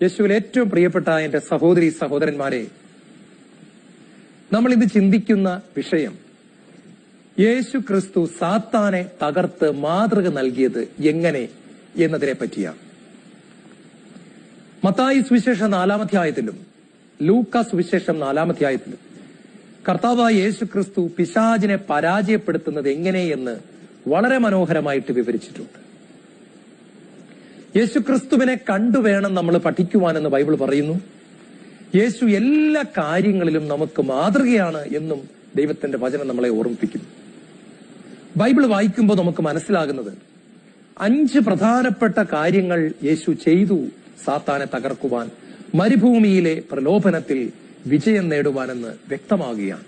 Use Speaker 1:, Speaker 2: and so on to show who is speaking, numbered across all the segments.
Speaker 1: യേശുവിൽ ഏറ്റവും പ്രിയപ്പെട്ട എന്റെ സഹോദരി സഹോദരന്മാരെ, നമ്മൾ ഇന്ന് ചിന്തിക്കുന്ന വിഷയം യേശു ക്രിസ്തു സാത്താനെ തകർത്ത് മാതൃക നൽകിയത് എങ്ങനെ എന്നതിനെ പറ്റിയാണ്. മത്തായി സുവിശേഷം 4-ാം അധ്യായത്തിലും ലൂക്കാ സുവിശേഷം 4-ാം അധ്യായത്തിലും കർത്താവായ യേശു ക്രിസ്തു പിശാചിനെ പരാജയപ്പെടുത്തുന്നത് എങ്ങനെയെന്ന് വളരെ മനോഹരമായിട്ട് വിവരിച്ചിട്ടുണ്ട്. യേശു ക്രിസ്തുവിനെ കണ്ടുവേണം നമ്മൾ പഠിക്കുവാനെന്ന് ബൈബിൾ പറയുന്നു. യേശു എല്ലാ കാര്യങ്ങളിലും നമുക്ക് മാതൃകയാണ് എന്നും ദൈവത്തിന്റെ വചനം നമ്മളെ ഓർമ്മിപ്പിക്കുന്നു. ബൈബിൾ വായിക്കുമ്പോൾ നമുക്ക് മനസ്സിലാകുന്നത് 5 പ്രധാനപ്പെട്ട കാര്യങ്ങൾ യേശു ചെയ്തു സാത്താനെ തകർക്കുവാൻ, മരുഭൂമിയിലെ പ്രലോഭനത്തിൽ വിജയം നേടുവാനെന്ന് വ്യക്തമാകുകയാണ്.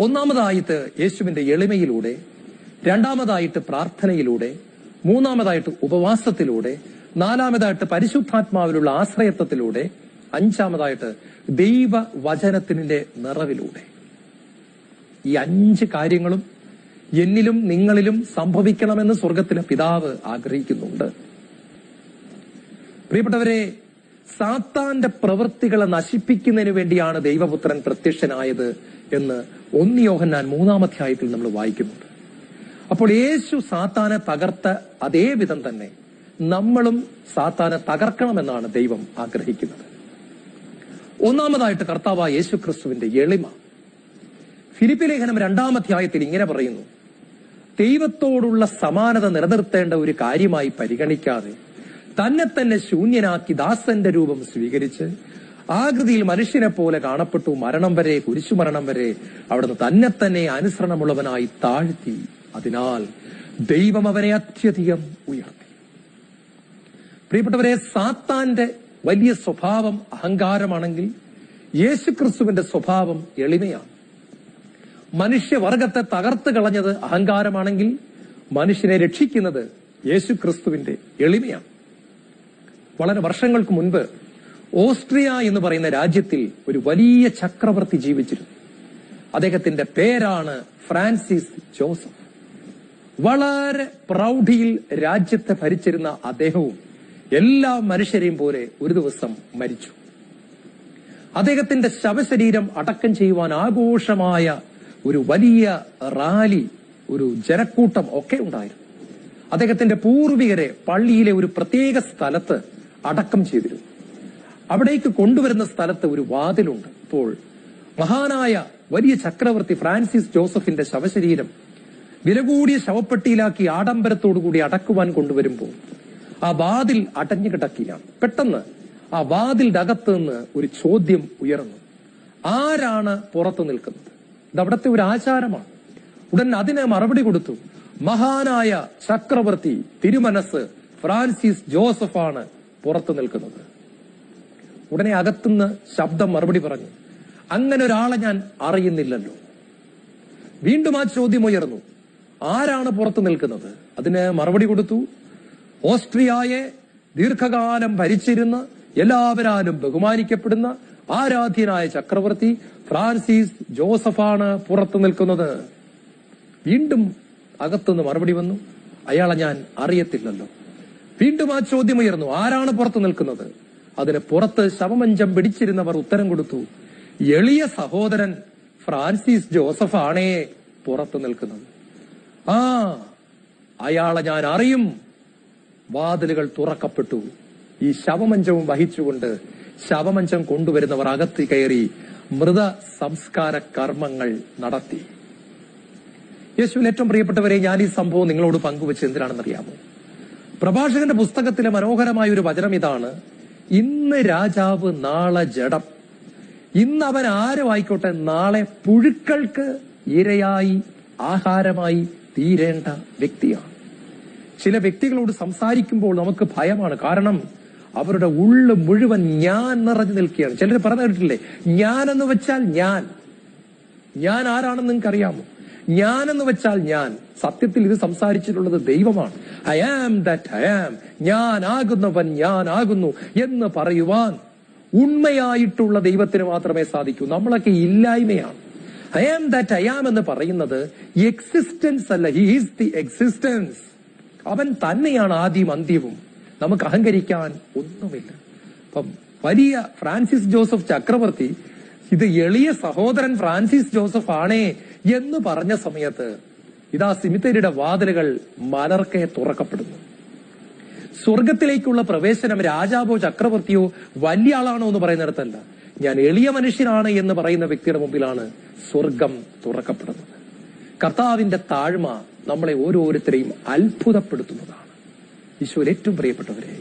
Speaker 1: ഒന്നാമതായിട്ട് യേശുവിന്റെ എളിമയിലൂടെ, രണ്ടാമതായിട്ട് പ്രാർത്ഥനയിലൂടെ, മൂന്നാമതായിട്ട് ഉപവാസത്തിലൂടെ, നാലാമതായിട്ട് പരിശുദ്ധാത്മാവിലുള്ള ആശ്രയത്വത്തിലൂടെ, അഞ്ചാമതായിട്ട് ദൈവവചനത്തിന്റെ നിറവിലൂടെ. ഈ 5 കാര്യങ്ങളും എന്നിലും നിങ്ങളിലും സംഭവിക്കണമെന്ന് സ്വർഗത്തിലെ പിതാവ് ആഗ്രഹിക്കുന്നുണ്ട്. പ്രിയപ്പെട്ടവരെ, സാത്താന്റെ പ്രവൃത്തികളെ നശിപ്പിക്കുന്നതിന് വേണ്ടിയാണ് ദൈവപുത്രൻ പ്രത്യക്ഷനായത് എന്ന് 1 യോഹന്നാൻ 3-ാം അധ്യായത്തിൽ നമ്മൾ വായിക്കുന്നുണ്ട്. അപ്പോൾ യേശു സാത്താനെ തകർത്ത അതേ വിധം തന്നെ നമ്മളും സാത്താനെ തകർക്കണമെന്നാണ് ദൈവം ആഗ്രഹിക്കുന്നത്. ഒന്നാമതായിട്ട് കർത്താവായ യേശു ക്രിസ്തുവിന്റെ എളിമ. ഫിലിപ്പി ലേഖനം 2-ാം അധ്യായത്തിൽ ഇങ്ങനെ പറയുന്നു: ദൈവത്തോടുള്ള സമാനത നിലനിർത്തേണ്ട ഒരു കാര്യമായി പരിഗണിക്കാതെ തന്നെ തന്നെ ശൂന്യനാക്കി ദാസന്റെ രൂപം സ്വീകരിച്ച് ആകൃതിയിൽ മനുഷ്യനെ പോലെ കാണപ്പെട്ടു, മരണം വരെ, കുരിശുമരണം വരെ അവിടുന്ന് തന്നെ തന്നെ അനുസരണമുള്ളവനായി താഴ്ത്തി. അതിനാൽ ദൈവം അവനെ അത്യധികം ഉയർത്തി. പ്രിയപ്പെട്ടവരെ, സാത്താന്റെ വലിയ സ്വഭാവം അഹങ്കാരമാണെങ്കിൽ യേശുക്രിസ്തുവിന്റെ സ്വഭാവം എളിമയാണ്. മനുഷ്യവർഗത്തെ തകർത്ത് കളഞ്ഞത് അഹങ്കാരമാണെങ്കിൽ മനുഷ്യനെ രക്ഷിക്കുന്നത് യേശുക്രിസ്തുവിന്റെ എളിമയാണ്. വളരെ വർഷങ്ങൾക്ക് മുൻപ് ഓസ്ട്രിയ എന്ന് പറയുന്ന രാജ്യത്തിൽ ഒരു വലിയ ചക്രവർത്തി ജീവിച്ചിരുന്നു. അദ്ദേഹത്തിന്റെ പേരാണ് ഫ്രാൻസിസ് ജോസഫ്. വളരെ പ്രൗഢിയിൽ രാജ്യത്തെ ഭരിച്ചിരുന്ന അദ്ദേഹവും എല്ലാ മനുഷ്യരെയും പോലെ ഒരു ദിവസം മരിച്ചു. അദ്ദേഹത്തിന്റെ ശവശരീരം അടക്കം ചെയ്യുവാൻ ആഘോഷമായ ഒരു വലിയ റാലി, ഒരു ജനക്കൂട്ടം ഒക്കെ ഉണ്ടായിരുന്നു. അദ്ദേഹത്തിന്റെ പൂർവികരെ പള്ളിയിലെ ഒരു പ്രത്യേക സ്ഥലത്ത് അടക്കം ചെയ്തിരുന്നു. അവിടേക്ക് കൊണ്ടുവരുന്ന സ്ഥലത്ത് ഒരു വാതിലുണ്ട്. അപ്പോൾ മഹാനായ വലിയ ചക്രവർത്തി ഫ്രാൻസിസ് ജോസഫിന്റെ ശവശരീരം വില കൂടിയ ശവപ്പെട്ടിയിലാക്കി ആഡംബരത്തോടുകൂടി അടക്കുവാൻ കൊണ്ടുവരുമ്പോൾ ആ വാതിൽ അടഞ്ഞു കിടക്കുകയാണ്. പെട്ടെന്ന് ആ വാതിലിന്റെ അകത്ത് നിന്ന് ഒരു ചോദ്യം ഉയർന്നു: ആരാണ് പുറത്തു നിൽക്കുന്നത്? ഇത് അവിടുത്തെ ഒരു ആചാരമാണ്. ഉടൻ അതിന് മറുപടി കൊടുത്തു: മഹാനായ ചക്രവർത്തി തിരുമനസ് ഫ്രാൻസിസ് ജോസഫാണ് പുറത്തു നിൽക്കുന്നത്. ഉടനെ അകത്തുനിന്ന് ശബ്ദം മറുപടി പറഞ്ഞു: അങ്ങനെ ഒരാളെ ഞാൻ അറിയുന്നില്ലല്ലോ. വീണ്ടും ആ ചോദ്യം ഉയർന്നു: ആരാണ് പുറത്തു നിൽക്കുന്നത്? അതിന് മറുപടി കൊടുത്തു: ഓസ്ട്രിയയെ ദീർഘകാലം ഭരിച്ചിരുന്ന, എല്ലാവരാലും ബഹുമാനിക്കപ്പെടുന്ന ആരാധ്യനായ ചക്രവർത്തി ഫ്രാൻസിസ് ജോസഫാണ് പുറത്തു നിൽക്കുന്നത്. വീണ്ടും അകത്തുനിന്ന് മറുപടി വന്നു: അയാളെ ഞാൻ അറിയത്തില്ലല്ലോ. വീണ്ടും ആ ചോദ്യം ഉയർന്നു: ആരാണ് പുറത്തു നിൽക്കുന്നത്? അതിന് പുറത്ത് ശവമഞ്ചം പിടിച്ചിരുന്നവർ ഉത്തരം കൊടുത്തു: എളിയ സഹോദരൻ ഫ്രാൻസിസ് ജോസഫാണേ പുറത്തു നിൽക്കുന്നത്. ആ, അയാളെ ഞാൻ അറിയും. വാതിലുകൾ തുറക്കപ്പെട്ടു. ഈ ശവമഞ്ചവും വഹിച്ചുകൊണ്ട് ശവമഞ്ചം കൊണ്ടുവരുന്നവർ അകത്ത് കയറി മൃത സംസ്കാര കർമ്മങ്ങൾ നടത്തി. യേശുവിൽ ഏറ്റവും പ്രിയപ്പെട്ടവരെ, ഞാൻ ഈ സംഭവം നിങ്ങളോട് പങ്കുവെച്ച് എന്തിനാണെന്നറിയാമോ? പ്രഭാഷകന്റെ പുസ്തകത്തിലെ മനോഹരമായ ഒരു വചനം ഇതാണ്: ഇന്ന് രാജാവ്, നാളെ ജഡം. ഇന്ന് അവൻ ആരും ആയിക്കോട്ടെ, നാളെ പുഴുക്കൾക്ക് ഇരയായി ആഹാരമായി തീരേണ്ട വ്യക്തിയാണ്. ചില വ്യക്തികളോട് സംസാരിക്കുമ്പോൾ നമുക്ക് ഭയമാണ്. കാരണം അവരുടെ ഉള്ളു മുഴുവൻ ഞാൻ നിറഞ്ഞു നിൽക്കുകയാണ്. ചിലർ പറഞ്ഞു കേട്ടിട്ടില്ലേ, ഞാനെന്ന് വെച്ചാൽ ഞാൻ ആരാണെന്ന് നിങ്ങൾക്ക് അറിയാമോ? ഞാനെന്ന് വെച്ചാൽ ഞാൻ. സത്യത്തിൽ ഇത് സംസാരിച്ചിട്ടുള്ളത് ദൈവമാണ്. I am that I am. ഞാനാകുന്നവൻ ഞാനാകുന്നു എന്ന് പറയുവാൻ ഉണ്മയായിട്ടുള്ള ദൈവത്തിന് മാത്രമേ സാധിക്കൂ. നമ്മളൊക്കെ ഇല്ലായ്മയാണ്. I am that I am എന്ന് പറയുന്നത് എക്സിസ്റ്റൻസ് അല്ല, ഹി ഈസ് ദി എക്സിസ്റ്റൻസ്. അവൻ തന്നെയാണ് ആദ്യം അന്ത്യവും. നമുക്ക് അഹങ്കരിക്കാൻ ഒന്നുമില്ല. അപ്പം വലിയ ഫ്രാൻസിസ് ജോസഫ് ചക്രവർത്തി ഇത് എളിയ സഹോദരൻ ഫ്രാൻസിസ് ജോസഫ് ആണേ എന്ന് പറഞ്ഞ സമയത്ത് ഇതാ സിമിത്തേരിയുടെ വാതിലുകൾ മലർക്കെ തുറക്കപ്പെടുന്നു. സ്വർഗത്തിലേക്കുള്ള പ്രവേശനം രാജാവോ ചക്രവർത്തിയോ വലിയ ആളാണോ എന്ന് പറയുന്നിടത്തല്ല, ഞാൻ എളിയ മനുഷ്യനാണ് എന്ന് പറയുന്ന വ്യക്തിയുടെ മുമ്പിലാണ് സ്വർഗം തുറക്കപ്പെടുന്നത്. കർത്താവിന്റെ താഴ്മ നമ്മളെ ഓരോരുത്തരെയും അത്ഭുതപ്പെടുത്തുന്നതാണ്. ഈശോയിൽ ഏറ്റവും പ്രിയപ്പെട്ടവരെ,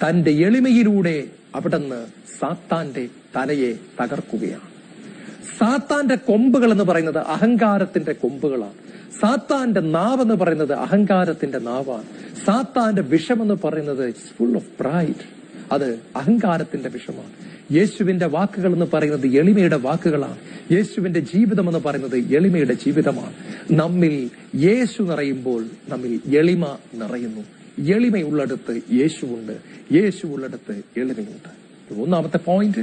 Speaker 1: തന്റെ എളിമയിലൂടെ അവിടുന്ന് സാത്താന്റെ തലയെ തകർക്കുകയാണ്. സാത്താന്റെ കൊമ്പുകൾ എന്ന് പറയുന്നത് അഹങ്കാരത്തിന്റെ കൊമ്പുകളാണ്. സാത്താന്റെ നാവെന്ന് പറയുന്നത് അഹങ്കാരത്തിന്റെ നാവാണ്. സാത്താന്റെ വിഷമെന്ന് പറയുന്നത് ഫുൾ ഓഫ് പ്രൈഡ്, അത് അഹങ്കാരത്തിന്റെ വിഷമാണ്. യേശുവിന്റെ വാക്കുകൾ എന്ന് പറയുന്നത് എളിമയുടെ വാക്കുകളാണ്. യേശുവിന്റെ ജീവിതം എന്ന് പറയുന്നത് എളിമയുടെ ജീവിതമാണ്. നമ്മിൽ യേശു നിറയുമ്പോൾ നമ്മിൽ എളിമ നിറയുന്നു. എളിമയുള്ളിടത്ത് യേശുവുണ്ട്, യേശുവുള്ളിടത്ത് എളിമയുണ്ട്. ഒന്നാമത്തെ പോയിന്റ്,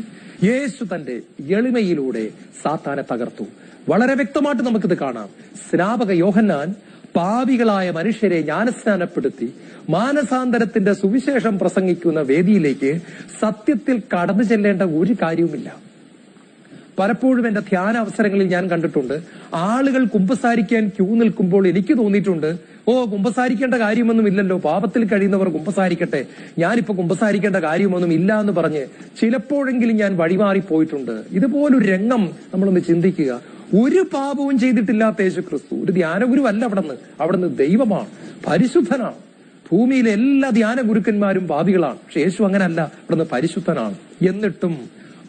Speaker 1: യേശു തന്റെ എളിമയിലൂടെ സാത്താനെ തകർത്തു. വളരെ വ്യക്തമായിട്ട് നമുക്കിത് കാണാം. സ്നാപക യോഹന്നാൻ പാപികളായ മനുഷ്യരെ ജ്ഞാനസ്നാനപ്പെടുത്തി മാനസാന്തരത്തിന്റെ സുവിശേഷം പ്രസംഗിക്കുന്ന വേദിയിലേക്ക് സത്യത്തിൽ കടന്നു ചെല്ലേണ്ട ഒരു കാര്യവുമില്ല. പലപ്പോഴും എന്റെ ധ്യാന അവസരങ്ങളിൽ ഞാൻ കണ്ടിട്ടുണ്ട്, ആളുകൾ കുമ്പസാരിക്കാൻ ക്യൂ നിൽക്കുമ്പോൾ എനിക്ക് തോന്നിയിട്ടുണ്ട്, കുമ്പസാരിക്കേണ്ട കാര്യമൊന്നും ഇല്ലല്ലോ, പാപത്തിൽ കഴിയുന്നവർ കുമ്പസാരിക്കട്ടെ, ഞാനിപ്പോ കുമ്പസാരിക്കേണ്ട കാര്യമൊന്നും ഇല്ല എന്ന് പറഞ്ഞ് ചിലപ്പോഴെങ്കിലും ഞാൻ വഴിമാറിപ്പോയിട്ടുണ്ട്. ഇതുപോലൊരു രംഗം നമ്മളൊന്ന് ചിന്തിക്കുക. ഒരു പാപവും ചെയ്തിട്ടില്ലാത്ത യേശു ക്രിസ്തു ഒരു ധ്യാനഗുരുവല്ല. അവിടുന്ന് ദൈവമാണ്, പരിശുദ്ധനാണ്. ഭൂമിയിലെ എല്ലാ ധ്യാന ഗുരുക്കന്മാരും പാപികളാണ്, പക്ഷെ യേശു അങ്ങനല്ല, അവിടുന്ന് പരിശുദ്ധനാണ്. എന്നിട്ടും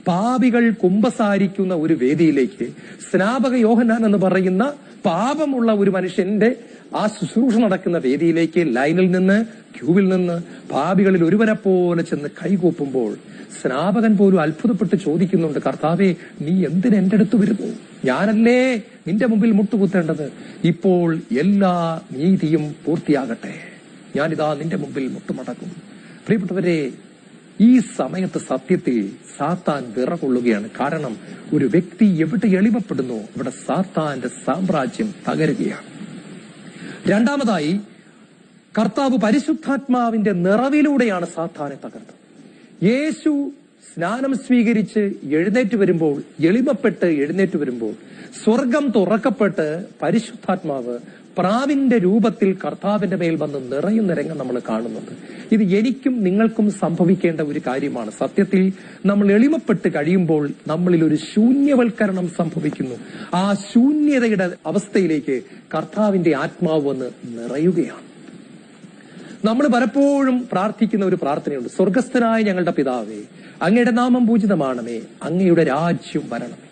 Speaker 1: പാപികൾ കുമ്പസാരിക്കുന്ന ഒരു വേദിയിലേക്ക് സ്നാപക യോഹന്നാൻ എന്ന് പറയുന്ന പാപമുള്ള ഒരു മനുഷ്യന്റെ ആ ശുശ്രൂഷ നടക്കുന്ന വേദിയിലേക്ക് ലൈനിൽ നിന്ന്, ക്യൂവിൽ നിന്ന് പാപികളിൽ ഒരുവനെ പോലെ ചെന്ന് കൈകൂപ്പുമ്പോൾ സ്നാപകൻ പോലും അത്ഭുതപ്പെട്ട് ചോദിക്കുന്നുണ്ട്, കർത്താവേ, നീ എന്തിന് എന്റെ അടുത്ത് വരുന്നു? ഞാനല്ലേ നിന്റെ മുമ്പിൽ മുട്ടുകുത്തേണ്ടത്? ഇപ്പോൾ എല്ലാ നീതിയും പൂർത്തിയാകട്ടെ, ഞാനിതാ നിന്റെ മുമ്പിൽ മുട്ടുമടക്കും. പ്രിയപ്പെട്ടവരെ, ഈ സമയത്ത് സത്യത്തിൽ സാത്താൻ വിറകൊള്ളുകയാണ്. കാരണം ഒരു വ്യക്തി എവിടെ എളിമപ്പെടുന്നു അവിടെ സാത്താന്റെ സാമ്രാജ്യം തകരുകയാണ്. രണ്ടാമതായി, കർത്താവ് പരിശുദ്ധാത്മാവിന്റെ നിറവിലൂടെയാണ് സാത്താനെ തകർത്തത്. യേശു സ്നാനം സ്വീകരിച്ച് എഴുന്നേറ്റ് വരുമ്പോൾ, എളിമപ്പെട്ട് എഴുന്നേറ്റ് വരുമ്പോൾ സ്വർഗം തുറക്കപ്പെട്ട് പരിശുദ്ധാത്മാവ് പ്രാവിന്റെ രൂപത്തിൽ കർത്താവിന്റെ മേൽ വന്ന് നിറയുന്ന രംഗം നമ്മൾ കാണുന്നുണ്ട്. ഇത് എനിക്കും നിങ്ങൾക്കും സംഭവിക്കേണ്ട ഒരു കാര്യമാണ്. സത്യത്തിൽ നമ്മൾ എളിമപ്പെട്ട് കഴിയുമ്പോൾ നമ്മളിൽ ഒരു ശൂന്യവൽക്കരണം സംഭവിക്കുന്നു. ആ ശൂന്യതയുടെ അവസ്ഥയിലേക്ക് കർത്താവിന്റെ ആത്മാവ് വന്ന് നിറയുകയാണ്. നമ്മൾ പലപ്പോഴും പ്രാർത്ഥിക്കുന്ന ഒരു പ്രാർത്ഥനയുണ്ട്, സ്വർഗസ്ഥനായ ഞങ്ങളുടെ പിതാവേ, അങ്ങയുടെ നാമം പൂജിതമാണമേ, അങ്ങയുടെ രാജ്യം വരണമേ.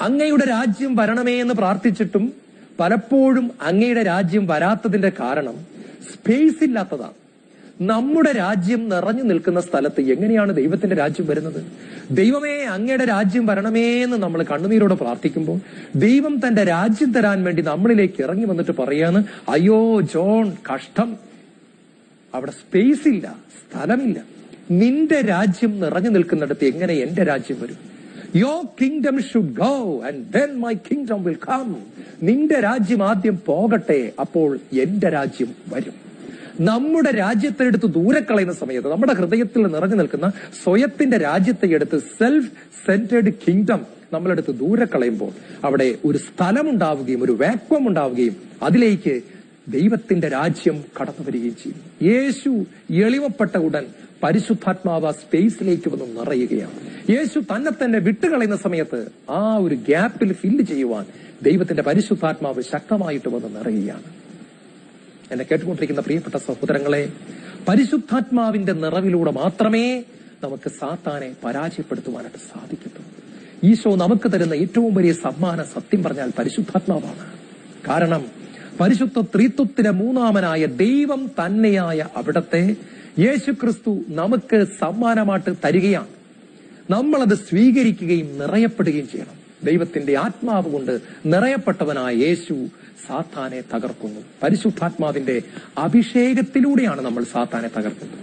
Speaker 1: അങ്ങയുടെ രാജ്യം വരണമേ എന്ന് പ്രാർത്ഥിച്ചിട്ടും പലപ്പോഴും അങ്ങയുടെ രാജ്യം വരാത്തതിന്റെ കാരണം സ്പേസ് ഇല്ലാത്തതാണ്. നമ്മുടെ രാജ്യം നിറഞ്ഞു നിൽക്കുന്ന സ്ഥലത്ത് എങ്ങനെയാണ് ദൈവത്തിന്റെ രാജ്യം വരുന്നത്? ദൈവമേ, അങ്ങയുടെ രാജ്യം വരണമേ എന്ന് നമ്മൾ കണ്ണുനീരോടെ പ്രാർത്ഥിക്കുമ്പോൾ ദൈവം തന്റെ രാജ്യം തരാൻ വേണ്ടി നമ്മളിലേക്ക് ഇറങ്ങി വന്നിട്ട് പറയാണ്, അയ്യോ ജോൺ, കഷ്ടം, അവിടെ സ്പേസ് ഇല്ല, സ്ഥലമില്ല. നിന്റെ രാജ്യം നിറഞ്ഞു നിൽക്കുന്നിടത്ത് എങ്ങനെ എന്റെ രാജ്യം വരും? Your kingdom should go and then my kingdom will come. നിന്റെ രാജ്യം ആദ്യം പോകട്ടെ, അപ്പോൾ എന്റെ രാജ്യം വരും. നമ്മുടെ രാജ്യത്തെ എടുത്ത് ദൂരെ കളയുന്ന സമയത്ത്, നമ്മുടെ ഹൃദയത്തിൽ നിറഞ്ഞു നിൽക്കുന്ന സ്വയത്തിന്റെ രാജ്യത്തെ എടുത്ത്, സെൽഫ് സെന്റേർഡ് കിങ്ഡം നമ്മളെടുത്ത് ദൂരെ കളയുമ്പോൾ അവിടെ ഒരു സ്ഥലമുണ്ടാവുകയും ഒരു വാക്വം ഉണ്ടാവുകയും അതിലേക്ക് ദൈവത്തിന്റെ രാജ്യം കടന്നു വരികയും ചെയ്യും. യേശു എളിമപ്പെട്ട ഉടൻ പരിശുദ്ധാത്മാവ് സ്പേസിലേക്ക് വന്ന് നിറയുകയാണ്. യേശു തന്നെ വിട്ടുകളയുന്ന സമയത്ത് ആ ഒരു ഗ്യാപ്പിൽ ഫില്ല് ചെയ്യുവാൻ ദൈവത്തിന്റെ പരിശുദ്ധാത്മാവ് ശക്തമായിട്ട് വന്ന് നിറയുകയാണ്. എന്നെ കേട്ടുകൊണ്ടിരിക്കുന്ന പ്രിയപ്പെട്ട സഹോദരങ്ങളെ, പരിശുദ്ധാത്മാവിന്റെ നിറവിലൂടെ മാത്രമേ നമുക്ക് സാത്താനെ പരാജയപ്പെടുത്തുവാനായിട്ട് സാധിക്കത്തുള്ളൂ. ഈശോ നമുക്ക് തരുന്ന ഏറ്റവും വലിയ സമ്മാനം സത്യം പറഞ്ഞാൽ പരിശുദ്ധാത്മാവാണ്. കാരണം പരിശുദ്ധ ത്രിത്വത്തിലെ മൂന്നാമനായ ദൈവം തന്നെയായ അവിടത്തെ യേശുക്രിസ്തു നമുക്ക് സമ്മാനമായിട്ട് തരികയാണ്. നമ്മളത് സ്വീകരിക്കുകയും നിറയപ്പെടുകയും ചെയ്യണം. ദൈവത്തിന്റെ ആത്മാവ് കൊണ്ട് നിറയപ്പെട്ടവനായ യേശു സാത്താനെ തകർക്കുന്നു. പരിശുദ്ധാത്മാവിന്റെ അഭിഷേകത്തിലൂടെയാണ് നമ്മൾ സാത്താനെ തകർക്കുന്നത്.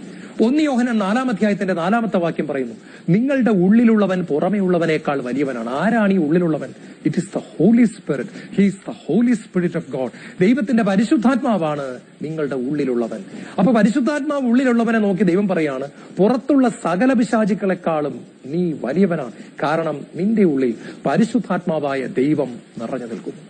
Speaker 1: 1 യോഹന്നാൻ 4-ാം അധ്യായത്തിന്റെ 4-ാമത്തെ വാക്യം പറയുന്നു, നിങ്ങളുടെ ഉള്ളിലുള്ളവൻ പുറമേ ഉള്ളവനേക്കാൾ വലിയവനാണ്. ആരാണ് ഈ ഉള്ളിലുള്ളവൻ? It is the holy spirit. He is the holy spirit of God. ദൈവത്തിന്റെ പരിശുദ്ധാത്മാവാണ് നിങ്ങളുടെ ഉള്ളിലുള്ളവൻ. അപ്പൊ പരിശുദ്ധാത്മാവ് ഉള്ളിലുള്ളവനെ നോക്കി ദൈവം പറയാണ്, പുറത്തുള്ള സകല പിശാചുക്കളെക്കാളും നീ വലിയവനാണ്. കാരണം നിന്റെ ഉള്ളിൽ പരിശുദ്ധാത്മാവായ ദൈവം നിറഞ്ഞു നിൽക്കുന്നു.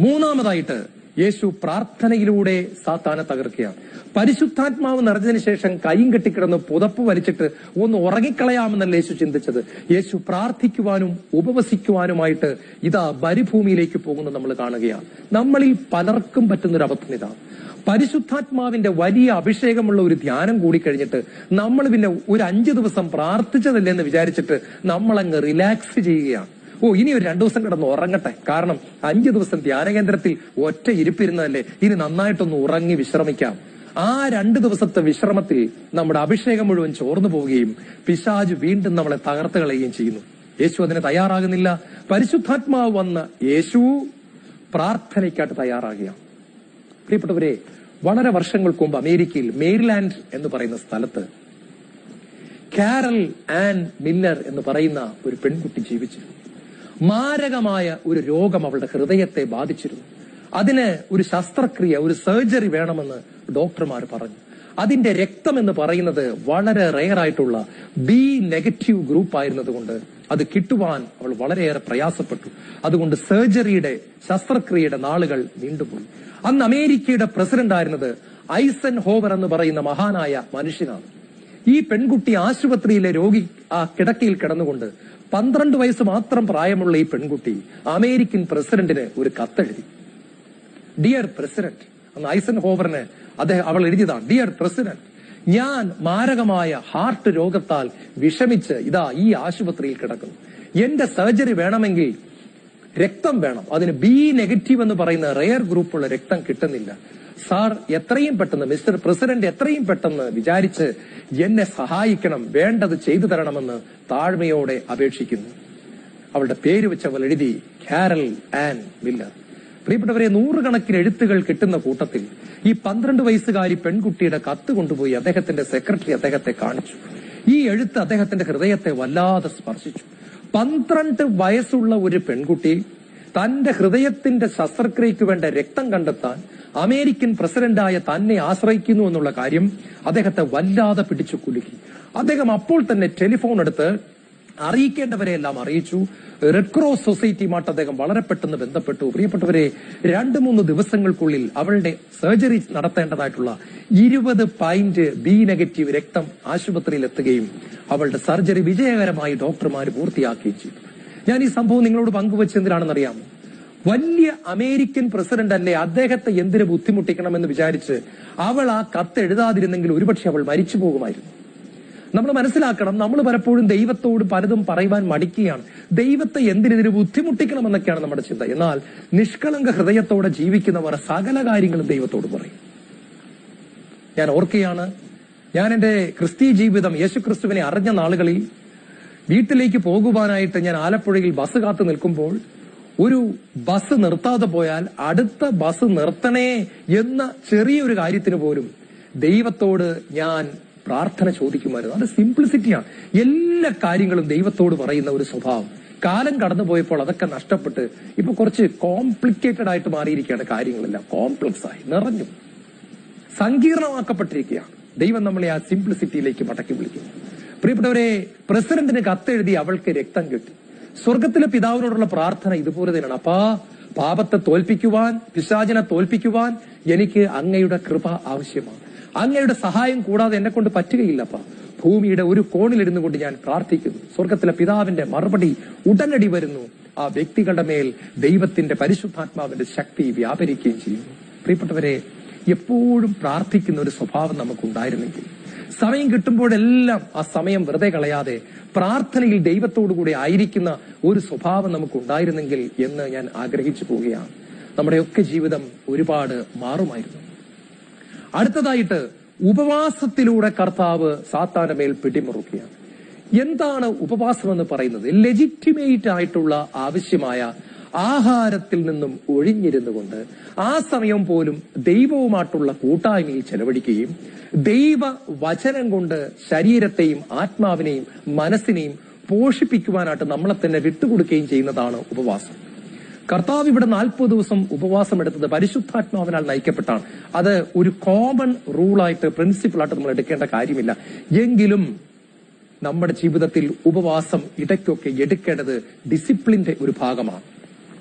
Speaker 1: മൂന്നാമതായിട്ട് യേശു പ്രാർത്ഥനയിലൂടെ സാത്താനെ തകർക്കുകയാണ്. പരിശുദ്ധാത്മാവ് നിറഞ്ഞതിന് ശേഷം കൈയും കെട്ടിക്കിടന്ന് പുതപ്പ് വലിച്ചിട്ട് ഒന്ന് ഉറങ്ങിക്കളയാമെന്നല്ല യേശു ചിന്തിച്ചത്. യേശു പ്രാർത്ഥിക്കുവാനും ഉപവസിക്കുവാനുമായിട്ട് ഇതാ മരുഭൂമിയിലേക്ക് പോകുന്നത് നമ്മൾ കാണുകയാണ്. നമ്മളിൽ പലർക്കും പറ്റുന്നൊരു അബദ്ധം ഇതാണ്. പരിശുദ്ധാത്മാവിന്റെ വലിയ അഭിഷേകമുള്ള ഒരു ധ്യാനം കൂടി കഴിഞ്ഞിട്ട് നമ്മൾ പിന്നെ ഒരു 5 ദിവസം പ്രാർത്ഥിച്ചതല്ലേ എന്ന് വിചാരിച്ചിട്ട് നമ്മളങ്ങ് റിലാക്സ് ചെയ്യുകയാണ്. ഇനി ഒരു 2 ദിവസം കിടന്ന് ഉറങ്ങട്ടെ, കാരണം 5 ദിവസം ധ്യാനകേന്ദ്രത്തിൽ ഒറ്റ ഇരിപ്പിരുന്നതല്ലേ, ഇനി നന്നായിട്ടൊന്ന് ഉറങ്ങി വിശ്രമിക്കാം. ആ 2 ദിവസത്തെ വിശ്രമത്തിൽ നമ്മുടെ അഭിഷേകം മുഴുവൻ ചോർന്നു പോവുകയും പിശാച് വീണ്ടും നമ്മളെ തകർത്ത് കളയുകയും ചെയ്യുന്നു. യേശു അതിന് തയ്യാറാകുന്നില്ല. പരിശുദ്ധാത്മാവ് വന്ന യേശു പ്രാർത്ഥനയ്ക്കായിട്ട് തയ്യാറാകുകയാണ്. പ്രിയപ്പെട്ടവരെ, വളരെ വർഷങ്ങൾക്ക് മുമ്പ് അമേരിക്കയിൽ മേരിലാൻഡ് എന്ന് പറയുന്ന സ്ഥലത്ത് കാരൽ ആൻ മില്ലർ എന്ന് പറയുന്ന ഒരു പെൺകുട്ടി ജീവിച്ചിരുന്നു. മാരകമായ ഒരു രോഗം അവളുടെ ഹൃദയത്തെ ബാധിച്ചിരുന്നു. അതിന് ഒരു ശസ്ത്രക്രിയ, ഒരു സർജറി വേണമെന്ന് ഡോക്ടർമാർ പറഞ്ഞു. അതിന്റെ രക്തം എന്ന് പറയുന്നത് വളരെ റെയർ ആയിട്ടുള്ള ബി നെഗറ്റീവ് ഗ്രൂപ്പ് ആയിരുന്നതുകൊണ്ട് അത് കിട്ടുവാൻ അവൾ വളരെയേറെ പ്രയാസപ്പെട്ടു. അതുകൊണ്ട് സർജറിയുടെ, ശസ്ത്രക്രിയയുടെ നാളുകൾ നീണ്ടുപോയി. അന്ന് അമേരിക്കയുടെ പ്രസിഡന്റ് ആയിരുന്നത് ഐസൻ ഹോവർ എന്ന് പറയുന്ന മഹാനായ മനുഷ്യനാണ്. ഈ പെൺകുട്ടി ആശുപത്രിയിലെ രോഗി ആ കിടക്കയിൽ കിടന്നുകൊണ്ട് 12 വയസ്സ് മാത്രം പ്രായമുള്ള ഈ പെൺകുട്ടി അമേരിക്കൻ പ്രസിഡന്റിന് ഒരു കത്തെഴുതി. ഡിയർ പ്രസിഡന്റ്, അന്ന് ഐസൻ ഹോവറിന് അവൾ എഴുതിയതാണ്, ഡിയർ പ്രസിഡന്റ്, ഞാൻ മാരകമായ ഹാർട്ട് രോഗത്താൽ വിഷമിച്ച് ഇതാ ഈ ആശുപത്രിയിൽ കിടക്കുന്നു. എന്റെ സർജറി വേണമെങ്കിൽ രക്തം വേണം. അതിന് ബി നെഗറ്റീവ് എന്ന് പറയുന്ന റെയർ ഗ്രൂപ്പുള്ള രക്തം കിട്ടുന്നില്ല. സാർ എത്രയും പെട്ടെന്ന്, മിസ്റ്റർ പ്രസിഡന്റ് എത്രയും പെട്ടെന്ന് വിചാരിച്ച് എന്നെ സഹായിക്കണം, വേണ്ടത് ചെയ്തു തരണമെന്ന് താഴ്മയോടെ അപേക്ഷിക്കുന്നു. അവളുടെ പേര് വെച്ച് അവൾ എഴുതി കാരൽ ആൻ മില്ലർ. പ്രിയപ്പെട്ടവരെ, 100 കണക്കിന് എഴുത്തുകൾ കിട്ടുന്ന കൂട്ടത്തിൽ ഈ 12 വയസ്സുകാരി പെൺകുട്ടിയുടെ കത്ത് കൊണ്ടുപോയി അദ്ദേഹത്തിന്റെ സെക്രട്ടറി അദ്ദേഹത്തെ കാണിച്ചു. ഈ എഴുത്ത് അദ്ദേഹത്തിന്റെ ഹൃദയത്തെ വല്ലാതെ സ്പർശിച്ചു. 12 വയസ്സുള്ള ഒരു പെൺകുട്ടി തന്റെ ഹൃദയത്തിന്റെ ശസ്ത്രക്രിയയ്ക്ക് വേണ്ട രക്തം കണ്ടെത്താൻ അമേരിക്കൻ പ്രസിഡന്റായ തന്നെ ആശ്രയിക്കുന്നു എന്നുള്ള കാര്യം അദ്ദേഹത്തെ വല്ലാതെ പിടിച്ചു കുലുക്കി. അദ്ദേഹം അപ്പോൾ തന്നെ ടെലിഫോൺ എടുത്ത് അറിയിക്കേണ്ടവരെയെല്ലാം അറിയിച്ചു. റെഡ് ക്രോസ് സൊസൈറ്റിയുമായിട്ട് അദ്ദേഹം വളരെ പെട്ടെന്ന് ബന്ധപ്പെട്ടു. പ്രിയപ്പെട്ടവരെ, 2-3 ദിവസങ്ങൾക്കുള്ളിൽ അവളുടെ സർജറി നടത്തേണ്ടതായിട്ടുള്ള 20 പൈന്റ് ബി നെഗറ്റീവ് രക്തം ആശുപത്രിയിൽ എത്തുകയും അവളുടെ സർജറി വിജയകരമായി ഡോക്ടർമാർ പൂർത്തിയാക്കുകയും ചെയ്തു. ഞാൻ ഈ സംഭവം നിങ്ങളോട് പങ്കുവെച്ചെന്തിനാണെന്നറിയാമോ? വലിയ അമേരിക്കൻ പ്രസിഡന്റ് അല്ലേ, അദ്ദേഹത്തെ എന്തിനു ബുദ്ധിമുട്ടിക്കണമെന്ന് വിചാരിച്ച് അവൾ ആ കത്ത് എഴുതാതിരുന്നെങ്കിൽ ഒരുപക്ഷെ അവൾ മരിച്ചു പോകുമായിരുന്നു. നമ്മൾ മനസ്സിലാക്കണം, നമ്മൾ പലപ്പോഴും ദൈവത്തോട് പലതും പറയുവാൻ മടിക്കുകയാണ്. ദൈവത്തെ എന്തിനെതിരെ ബുദ്ധിമുട്ടിക്കണമെന്നൊക്കെയാണ് നമ്മുടെ ചിന്ത. എന്നാൽ നിഷ്കളങ്ക ഹൃദയത്തോടെ ജീവിക്കുന്നവർ സകല കാര്യങ്ങളും ദൈവത്തോട് പറയും. ഞാൻ ഓർക്കുകയാണ്, ഞാൻ എന്റെ ക്രിസ്തീയ ജീവിതം യേശുക്രിസ്തുവിനെ അറിഞ്ഞ നാളുകളിൽ വീട്ടിലേക്ക് പോകുവാനായിട്ട് ഞാൻ ആലപ്പുഴയിൽ ബസ് കാത്തു നിൽക്കുമ്പോൾ ഒരു ബസ് നിർത്താതെ പോയാൽ അടുത്ത ബസ് നിർത്തണേ എന്ന ചെറിയൊരു കാര്യത്തിന് പോലും ദൈവത്തോട് ഞാൻ പ്രാർത്ഥന ചോദിക്കുമായിരുന്നു. അത് സിംപ്ലിസിറ്റിയാണ്. എല്ലാ കാര്യങ്ങളും ദൈവത്തോട് പറയുന്ന ഒരു സ്വഭാവം. കാലം കടന്നുപോയപ്പോൾ അതൊക്കെ നഷ്ടപ്പെട്ട് ഇപ്പൊ കുറച്ച് കോംപ്ലിക്കേറ്റഡ് ആയിട്ട് മാറിയിരിക്കുകയാണ്. കാര്യങ്ങളെല്ലാം കോംപ്ലക്സ് ആയി നിറഞ്ഞു സങ്കീർണമാക്കപ്പെട്ടിരിക്കുകയാണ്. ദൈവം നമ്മളെ ആ സിംപ്ലിസിറ്റിയിലേക്ക് മടക്കി വിളിക്കുന്നു. പ്രിയപ്പെട്ടവരെ, പ്രസിഡന്റിന് കത്തെഴുതി അവൾക്ക് രക്തം കിട്ടി. സ്വർഗത്തിലെ പിതാവിനോടുള്ള പ്രാർത്ഥന ഇതുപോലെ തന്നെയാണ്. അപ്പാ, പാപത്തെ തോൽപ്പിക്കുവാൻ, പിശാചിനെ തോൽപ്പിക്കുവാൻ എനിക്ക് അങ്ങയുടെ കൃപ ആവശ്യമാണ്. അങ്ങയുടെ സഹായം കൂടാതെ എന്നെ കൊണ്ട് പറ്റുകയില്ലപ്പാ. ഭൂമിയുടെ ഒരു കോണിലിരുന്നു കൊണ്ട് ഞാൻ പ്രാർത്ഥിക്കുന്നു. സ്വർഗത്തിലെ പിതാവിന്റെ മറുപടി ഉടനടി വരുന്നു. ആ വ്യക്തികളുടെ മേൽ ദൈവത്തിന്റെ പരിശുദ്ധാത്മാവിന്റെ ശക്തി വ്യാപരിക്കുകയും ചെയ്യുന്നു. പ്രിയപ്പെട്ടവരെ, എപ്പോഴും പ്രാർത്ഥിക്കുന്ന ഒരു സ്വഭാവം നമുക്കുണ്ടായിരുന്നെങ്കിൽ, സമയം കിട്ടുമ്പോഴെല്ലാം ആ സമയം വെറുതെ കളയാതെ പ്രാർത്ഥനയിൽ ദൈവത്തോടുകൂടി ആയിരിക്കുന്ന ഒരു സ്വഭാവം നമുക്കുണ്ടായിരുന്നെങ്കിൽ എന്ന് ഞാൻ ആഗ്രഹിച്ചു പോവുകയാണ്. നമ്മുടെയൊക്കെ ജീവിതം ഒരുപാട് മാറുമായിരുന്നു. അടുത്തതായിട്ട്, ഉപവാസത്തിലൂടെ കർത്താവ് സാത്താന്റെ മേൽ പിടിമുറുക്കുകയാണ്. എന്താണ് ഉപവാസം എന്ന് പറയുന്നത്? ലെജിറ്റിമേറ്റ് ആയിട്ടുള്ള ആവശ്യമായ ആഹാരത്തിൽ നിന്നും ഒഴിഞ്ഞിരുന്നു കൊണ്ട് ആ സമയം പോലും ദൈവവുമായിട്ടുള്ള കൂട്ടായ്മയിൽ ചെലവഴിക്കുകയും ദൈവ വചനം കൊണ്ട് ശരീരത്തെയും ആത്മാവിനെയും മനസ്സിനെയും പോഷിപ്പിക്കുവാനായിട്ട് നമ്മളെ തന്നെ വിട്ടുകൊടുക്കുകയും ചെയ്യുന്നതാണ് ഉപവാസം. കർത്താവ് ഇവിടെ 40 ദിവസം ഉപവാസം എടുത്തത് പരിശുദ്ധാത്മാവിനാൽ നയിക്കപ്പെട്ടാണ്. അത് ഒരു കോമൺ റൂളായിട്ട്, പ്രിൻസിപ്പിളായിട്ട് നമ്മൾ എടുക്കേണ്ട കാര്യമില്ല. എങ്കിലും നമ്മുടെ ജീവിതത്തിൽ ഉപവാസം ഇടയ്ക്കൊക്കെ എടുക്കേണ്ടത് ഡിസിപ്ലിന്റെ ഒരു ഭാഗമാണ്.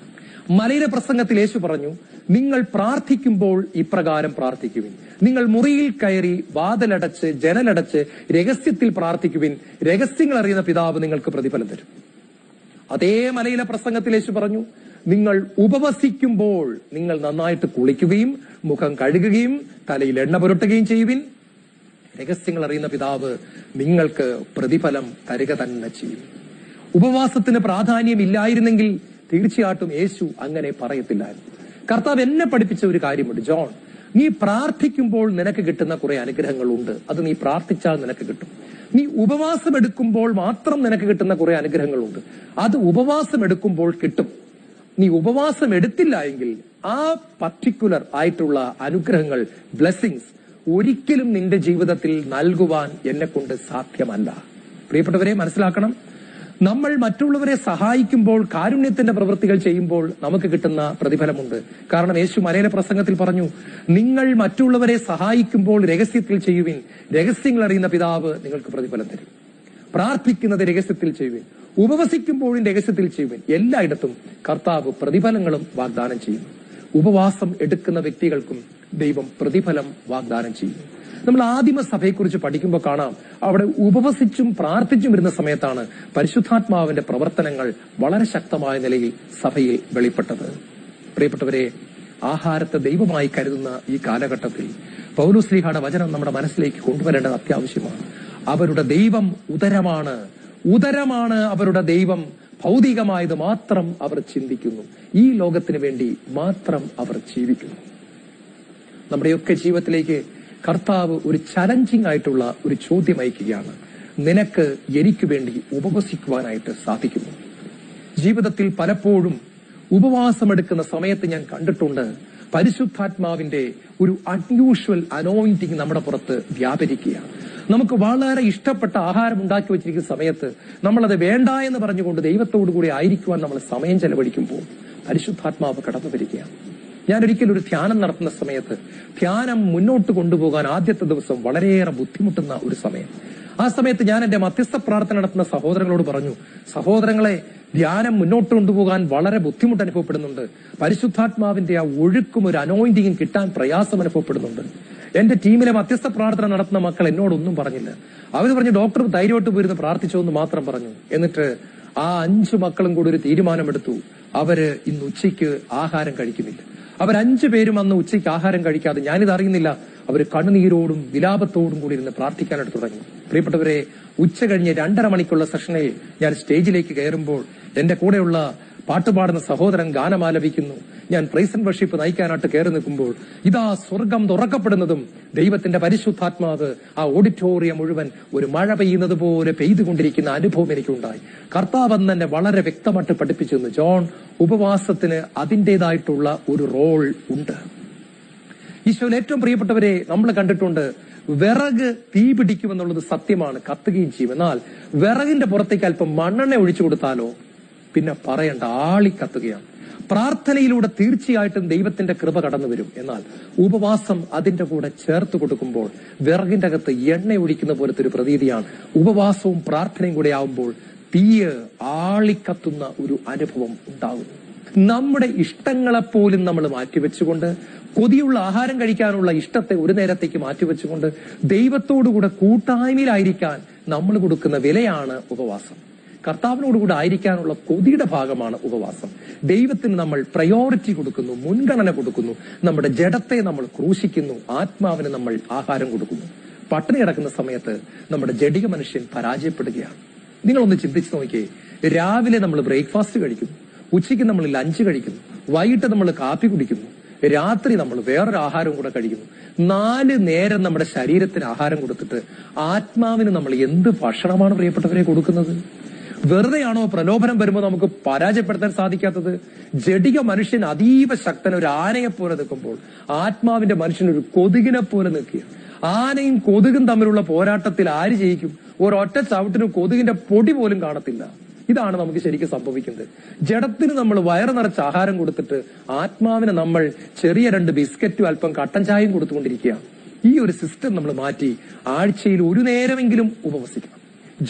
Speaker 1: മലയിലെ പ്രസംഗത്തിൽ യേശു പറഞ്ഞു, നിങ്ങൾ പ്രാർത്ഥിക്കുമ്പോൾ ഇപ്രകാരം പ്രാർത്ഥിക്കുവിൻ. നിങ്ങൾ മുറിയിൽ കയറി വാതിലടച്ച് ജനലടച്ച് രഹസ്യത്തിൽ പ്രാർത്ഥിക്കുവിൻ. രഹസ്യങ്ങൾ അറിയുന്ന പിതാവ് നിങ്ങൾക്ക് പ്രതിഫലം തരും. അതേ മലയിലെ പ്രസംഗത്തിൽ യേശു പറഞ്ഞു, നിങ്ങൾ ഉപവസിക്കുമ്പോൾ നിങ്ങൾ നന്നായിട്ട് കുളിക്കുകയും മുഖം കഴുകുകയും തലയിൽ എണ്ണ പുരട്ടുകയും ചെയ്യുവിൻ. രഹസ്യങ്ങൾ അറിയുന്ന പിതാവ് നിങ്ങൾക്ക് പ്രതിഫലം തരിക തന്നെ ചെയ്യും. ഉപവാസത്തിന് പ്രാധാന്യമില്ലായിരുന്നെങ്കിൽ തീർച്ചയായിട്ടും യേശു അങ്ങനെ പറയത്തില്ലായിരുന്നു. കർത്താവ് എന്നെ പഠിപ്പിച്ച ഒരു കാര്യമുണ്ട്, ജോൺ, നീ പ്രാർത്ഥിക്കുമ്പോൾ നിനക്ക് കിട്ടുന്ന കുറെ അനുഗ്രഹങ്ങളുണ്ട്. അത് നീ പ്രാർത്ഥിച്ചാൽ നിനക്ക് കിട്ടും. നീ ഉപവാസം എടുക്കുമ്പോൾ മാത്രം നിനക്ക് കിട്ടുന്ന കുറെ അനുഗ്രഹങ്ങളുണ്ട്. അത് ഉപവാസം എടുക്കുമ്പോൾ കിട്ടും. നീ ഉപവാസം എടുത്തില്ല എങ്കിൽ ആ പർട്ടിക്കുലർ ആയിട്ടുള്ള അനുഗ്രഹങ്ങൾ, ബ്ലെസ്സിങ്സ് ഒരിക്കലും നിന്റെ ജീവിതത്തിൽ നൽകുവാൻ എന്നെ കൊണ്ട് സാധ്യമല്ല. പ്രിയപ്പെട്ടവരെ, മനസ്സിലാക്കണം, നമ്മൾ മറ്റുള്ളവരെ സഹായിക്കുമ്പോൾ, കാരുണ്യത്തിന്റെ പ്രവൃത്തികൾ ചെയ്യുമ്പോൾ നമുക്ക് കിട്ടുന്ന പ്രതിഫലമുണ്ട്. കാരണം യേശു മലയിലെ പ്രസംഗത്തിൽ പറഞ്ഞു, നിങ്ങൾ മറ്റുള്ളവരെ സഹായിക്കുമ്പോൾ രഹസ്യത്തിൽ ചെയ്യുവിൻ. രഹസ്യങ്ങൾ അറിയുന്ന പിതാവ് നിങ്ങൾക്ക് പ്രതിഫലം തരും. പ്രാർത്ഥിക്കുന്നത് രഹസ്യത്തിൽ ചെയ്യുവിൻ. ഉപവസിക്കുമ്പോഴും രഹസ്യത്തിൽ ചെയ്യുവിൻ. എല്ലായിടത്തും കർത്താവ് പ്രതിഫലങ്ങളും വാഗ്ദാനം ചെയ്യുന്നു. ഉപവാസം എടുക്കുന്ന വ്യക്തികൾക്കും ദൈവം പ്രതിഫലം വാഗ്ദാനം ചെയ്യുന്നു. നമ്മൾ ആദിമ സഭയെക്കുറിച്ച് പഠിക്കുമ്പോൾ കാണാം, അവിടെ ഉപവസിച്ചും പ്രാർത്ഥിച്ചും വരുന്ന സമയത്താണ് പരിശുദ്ധാത്മാവിന്റെ പ്രവർത്തനങ്ങൾ വളരെ ശക്തമായ നിലയിൽ സഭയിൽ വെളിപ്പെട്ടത്. പ്രിയപ്പെട്ടവരെ, ആഹാരത്തെ ദൈവമായി കരുതുന്ന ഈ കാലഘട്ടത്തിൽ പൗലോസ്ലീഹയുടെ വചനം നമ്മുടെ മനസ്സിലേക്ക് കൊണ്ടുവരേണ്ടത് അത്യാവശ്യമാണ്. അവരുടെ ദൈവം ഉദരമാണ്. ഉദരമാണ് അവരുടെ ദൈവം. ഭൗതികമായത് മാത്രം അവർ ചിന്തിക്കുന്നു. ഈ ലോകത്തിന് വേണ്ടി മാത്രം അവർ ജീവിക്കുന്നു. നമ്മുടെയൊക്കെ ജീവിതത്തിലേക്ക് കർത്താവ് ഒരു ചലഞ്ചിങ് ആയിട്ടുള്ള ഒരു ചോദ്യം അയക്കുകയാണ്. നിനക്ക് എനിക്ക് വേണ്ടി ഉപവസിക്കുവാനായിട്ട് സാധിക്കുന്നു? ജീവിതത്തിൽ പലപ്പോഴും ഉപവാസമെടുക്കുന്ന സമയത്ത് ഞാൻ കണ്ടിട്ടുണ്ട്, പരിശുദ്ധാത്മാവിന്റെ ഒരു അൺയൂഷ്വൽ അനോയിന്റിങ് നമ്മുടെ പുറത്ത് വ്യാപരിക്കുകയാണ്. നമുക്ക് വളരെ ഇഷ്ടപ്പെട്ട ആഹാരം ഉണ്ടാക്കി വെച്ചിരിക്കുന്ന സമയത്ത് നമ്മളത് വേണ്ട എന്ന് പറഞ്ഞുകൊണ്ട് ദൈവത്തോടുകൂടി ആയിരിക്കുവാൻ നമ്മൾ സമയം ചെലവഴിക്കുമ്പോൾ പരിശുദ്ധാത്മാവ് കടന്നു വരികയാണ്. ഞാൻ ഒരിക്കലും ഒരു ധ്യാനം നടത്തുന്ന സമയത്ത് ധ്യാനം മുന്നോട്ട് കൊണ്ടുപോകാൻ ആദ്യത്തെ ദിവസം വളരെയേറെ ബുദ്ധിമുട്ടുന്ന ഒരു സമയം. ആ സമയത്ത് ഞാൻ എന്റെ മധ്യസ്ഥ പ്രാർത്ഥന നടത്തുന്ന സഹോദരങ്ങളോട് പറഞ്ഞു, സഹോദരങ്ങളെ, ധ്യാനം മുന്നോട്ട് കൊണ്ടുപോകാൻ വളരെ ബുദ്ധിമുട്ട് അനുഭവപ്പെടുന്നുണ്ട്. പരിശുദ്ധാത്മാവിന്റെ ആ ഒഴുക്കും ഒരു അനോയിന്റിങ്ങും കിട്ടാൻ പ്രയാസം അനുഭവപ്പെടുന്നുണ്ട്. എന്റെ ടീമിലെ മധ്യസ്ഥ പ്രാർത്ഥന നടത്തുന്ന മക്കൾ എന്നോടൊന്നും പറഞ്ഞില്ല. അവർ പറഞ്ഞു, ഡോക്ടർ ധൈര്യമായിട്ട് പോയിരുന്ന് പ്രാർത്ഥിച്ചോ എന്ന് മാത്രം പറഞ്ഞു. എന്നിട്ട് ആ 5 മക്കളും കൂടി ഒരു തീരുമാനമെടുത്തു, അവര് ഇന്ന് ഉച്ചയ്ക്ക് ആഹാരം കഴിക്കുന്നില്ല. അവർ 5 പേരും അന്ന് ഉച്ചയ്ക്ക് ആഹാരം കഴിക്കാതെ, ഞാനിത് അറിയുന്നില്ല, അവർ കണ്ണുനീരോടും വിലാപത്തോടും കൂടി ഇരുന്ന് പ്രാർത്ഥിക്കാനായിട്ട് തുടങ്ങി. പ്രിയപ്പെട്ടവരെ, ഉച്ച കഴിഞ്ഞ് 2:30 മണിക്കുള്ള സെഷനിൽ ഞാൻ സ്റ്റേജിലേക്ക് കയറുമ്പോൾ എന്റെ കൂടെയുള്ള പാട്ടുപാടുന്ന സഹോദരൻ ഗാനം ആലപിക്കുന്നു. ഞാൻ പ്രൈസ് ആൻഡ് വർഷിപ്പ് നയിക്കാനായിട്ട് കയറി നിൽക്കുമ്പോൾ ഇതാ സ്വർഗം തുറക്കപ്പെടുന്നതും ദൈവത്തിന്റെ പരിശുദ്ധാത്മാവ് ആ ഓഡിറ്റോറിയം മുഴുവൻ ഒരു മഴ പെയ്യുന്നത് പോലെ പെയ്തുകൊണ്ടിരിക്കുന്ന അനുഭവം എനിക്കുണ്ടായി. കർത്താവ് അന്ന് എന്നെ വളരെ വ്യക്തമായിട്ട് പഠിപ്പിച്ചിരുന്നു, ജോൺ, ഉപവാസത്തിന് അതിൻ്റെതായിട്ടുള്ള ഒരു റോൾ ഉണ്ട്. ഈശോയിൽ ഏറ്റവും പ്രിയപ്പെട്ടവരെ, നമ്മൾ കണ്ടിട്ടുണ്ട്, വിറക് തീ പിടിക്കുമെന്നുള്ളത് സത്യമാണ്, കത്തുകയും ചെയ്യും. എന്നാൽ വിറകിന്റെ പുറത്തേക്ക് അല്പം മണ്ണെണ്ണ ഒഴിച്ചു കൊടുത്താലോ പിന്നെ പറയണ്ട, ആളിക്കത്തുകയാണ്. പ്രാർത്ഥനയിലൂടെ തീർച്ചയായിട്ടും ദൈവത്തിന്റെ കൃപ കടന്നു വരും. എന്നാൽ ഉപവാസം അതിന്റെ കൂടെ ചേർത്ത് കൊടുക്കുമ്പോൾ വിറകിന്റെ അകത്ത് എണ്ണ ഒഴിക്കുന്ന പോലത്തെ ഒരു പ്രതീതിയാണ്. ഉപവാസവും പ്രാർത്ഥനയും കൂടെ ആവുമ്പോൾ തീയ് ആളിക്കത്തുന്ന ഒരു അനുഭവം ഉണ്ടാകുന്നു. നമ്മുടെ ഇഷ്ടങ്ങളെപ്പോലും നമ്മൾ മാറ്റിവെച്ചുകൊണ്ട്, കൊതിയുള്ള ആഹാരം കഴിക്കാനുള്ള ഇഷ്ടത്തെ ഒരു നേരത്തേക്ക് മാറ്റിവെച്ചുകൊണ്ട് ദൈവത്തോടുകൂടെ കൂട്ടായ്മയിലായിരിക്കാൻ നമ്മൾ കൊടുക്കുന്ന വിലയാണ് ഉപവാസം. കർത്താവിനോടുകൂടെ ആയിരിക്കാനുള്ള കൊതിയുടെ ഭാഗമാണ് ഉപവാസം. ദൈവത്തിന് നമ്മൾ പ്രയോറിറ്റി കൊടുക്കുന്നു, മുൻഗണന കൊടുക്കുന്നു. നമ്മുടെ ജഡത്തെ നമ്മൾ ക്രൂശിക്കുന്നു, ആത്മാവിന് നമ്മൾ ആഹാരം കൊടുക്കുന്നു. പട്ടിണി കിടക്കുന്ന സമയത്ത് നമ്മുടെ ജഡിക മനുഷ്യൻ പരാജയപ്പെടുകയാണ്. നിങ്ങളൊന്ന് ചിന്തിച്ചു നോക്കിയേ, രാവിലെ നമ്മൾ ബ്രേക്ക്ഫാസ്റ്റ് കഴിക്കുന്നു, ഉച്ചയ്ക്ക് നമ്മൾ ലഞ്ച് കഴിക്കുന്നു, വൈകിട്ട് നമ്മൾ കാപ്പി കുടിക്കുന്നു, രാത്രി നമ്മൾ വേറൊരു ആഹാരവും കൂടെ കഴിക്കുന്നു. 4 നേരം നമ്മുടെ ശരീരത്തിന് ആഹാരം കൊടുത്തിട്ട് ആത്മാവിന് നമ്മൾ എന്ത് ഭക്ഷണമാണ് പ്രിയപ്പെട്ടവരെ കൊടുക്കുന്നത്? വെറുതെയാണോ പ്രലോഭനം വരുമ്പോൾ നമുക്ക് പരാജയപ്പെടുത്താൻ സാധിക്കാത്തത്? ജഡിക മനുഷ്യൻ അതീവ ശക്തൻ, ഒരു ആനയെ പോലെ നിൽക്കുമ്പോൾ ആത്മാവിന്റെ മനുഷ്യൻ ഒരു കൊതുകിനെ പോലെ നിൽക്കുക. ആനയും കൊതുകും തമ്മിലുള്ള പോരാട്ടത്തിൽ ആര് ജയിക്കും? ഒരൊറ്റ ചവിട്ടിന് കൊതുകിന്റെ പൊടി പോലും കാണത്തില്ല. ഇതാണ് നമുക്ക് ശരിക്കും സംഭവിക്കുന്നത്. ജഡത്തിന് നമ്മൾ വയറ് നിറച്ച് ആഹാരം കൊടുത്തിട്ട് ആത്മാവിന് നമ്മൾ ചെറിയ 2 ബിസ്ക്കറ്റും അല്പം കട്ടൻ ചായയും കൊടുത്തുകൊണ്ടിരിക്കുക. ഈ ഒരു സിസ്റ്റം നമ്മൾ മാറ്റി ആഴ്ചയിൽ ഒരു നേരമെങ്കിലും ഉപവസിക്കണം.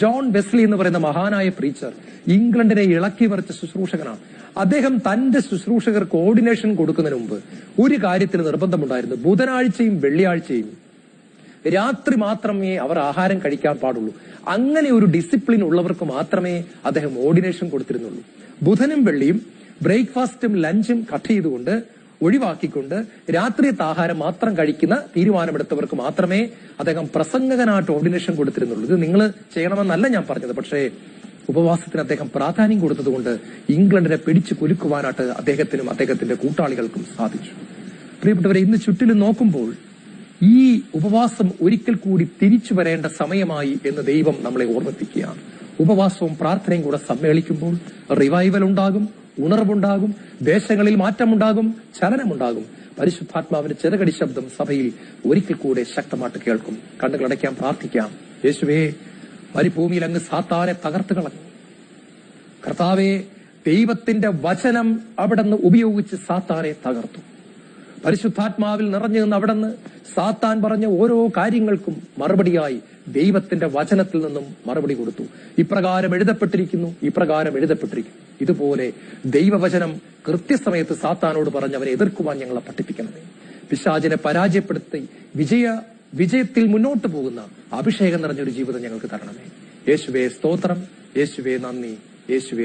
Speaker 1: ജോൺ വെസ്ലി എന്ന് പറയുന്ന മഹാനായ പ്രീച്ചർ ഇംഗ്ലണ്ടിനെ ഇളക്കി മറിച്ച ശുശ്രൂഷകനാണ്. അദ്ദേഹം തന്റെ ശുശ്രൂഷകർക്ക് ഓർഡിനേഷൻ കൊടുക്കുന്നതിന് മുമ്പ് ഒരു കാര്യത്തിൽ നിർബന്ധമുണ്ടായിരുന്നു. ബുധനാഴ്ചയും വെള്ളിയാഴ്ചയും രാത്രി മാത്രമേ അവർ ആഹാരം കഴിക്കാൻ പാടുള്ളൂ. അങ്ങനെ ഒരു ഡിസിപ്ലിൻ ഉള്ളവർക്ക് മാത്രമേ അദ്ദേഹം ഓർഡിനേഷൻ കൊടുത്തിരുന്നുള്ളൂ. ബുധനും വെള്ളിയും ബ്രേക്ക്ഫാസ്റ്റും ലഞ്ചും കട്ട് ചെയ്തുകൊണ്ട് ഒഴിവാക്കിക്കൊണ്ട് രാത്രിയത്തെ ആഹാരം മാത്രം കഴിക്കുന്ന തീരുമാനമെടുത്തവർക്ക് മാത്രമേ അദ്ദേഹം പ്രസംഗകനായിട്ട് ഓർഡിനേഷൻ കൊടുത്തിരുന്നുള്ളൂ. ഇത് നിങ്ങൾ ചെയ്യണമെന്നല്ല ഞാൻ പറഞ്ഞത്. പക്ഷേ ഉപവാസത്തിന് അദ്ദേഹം പ്രാധാന്യം കൊടുത്തതുകൊണ്ട് ഇംഗ്ലണ്ടിനെ പിടിച്ചു കുലുക്കുവാനായിട്ട് അദ്ദേഹത്തിനും അദ്ദേഹത്തിന്റെ കൂട്ടാളികൾക്കും സാധിച്ചു. പ്രിയപ്പെട്ടവരെ, ഇന്ന് ചുറ്റിലും നോക്കുമ്പോൾ ഈ ഉപവാസം ഒരിക്കൽ കൂടി തിരിച്ചു വരേണ്ട സമയമായി എന്ന് ദൈവം നമ്മളെ ഓർമ്മിപ്പിക്കുകയാണ്. ഉപവാസവും പ്രാർത്ഥനയും കൂടെ സമ്മേളിക്കുമ്പോൾ റിവൈവൽ ഉണ്ടാകും, ഉണർവുണ്ടാകും, ദേശങ്ങളിൽ മാറ്റമുണ്ടാകും, ചലനമുണ്ടാകും. പരിശുദ്ധാത്മാവിന്റെ ചെറുകടി ശബ്ദം സഭയിൽ ഒരിക്കൽ കൂടെ ശക്തമായിട്ട് കേൾക്കും. കണ്ണുകളടയ്ക്കാം, പ്രാർത്ഥിക്കാം. യേശുവേ, മരുഭൂമിയിൽ അങ്ങ് സാത്താനെ തകർത്ത് കളഞ്ഞു. കർത്താവേ, ദൈവത്തിന്റെ വചനം അവിടുന്ന് ഉപയോഗിച്ച് സാത്താനെ തകർത്തു. പരിശുദ്ധാത്മാവിൽ നിറഞ്ഞു നിന്ന് അവിടുന്ന് സാത്താൻ പറഞ്ഞ ഓരോ കാര്യങ്ങൾക്കും മറുപടിയായി ദൈവത്തിന്റെ വചനത്തിൽ നിന്നും മറുപടി കൊടുത്തു. ഇപ്രകാരം എഴുതപ്പെട്ടിരിക്കുന്നു, ഇപ്രകാരം എഴുതപ്പെട്ടിരിക്കുന്നു. ഇതുപോലെ ദൈവവചനം കൃത്യസമയത്ത് സാത്താനോട് പറഞ്ഞ് അവരെ എതിർക്കുവാൻ ഞങ്ങളെ പഠിപ്പിക്കണമേ. പിശാചിനെ പരാജയപ്പെടുത്തി വിജയത്തിൽ മുന്നോട്ട് പോകുന്ന അഭിഷേകം നിറഞ്ഞൊരു ജീവിതം ഞങ്ങൾക്ക് തരണമേ. യേശുവേ സ്തോത്രം, യേശുവേ നന്ദി, യേശുവേ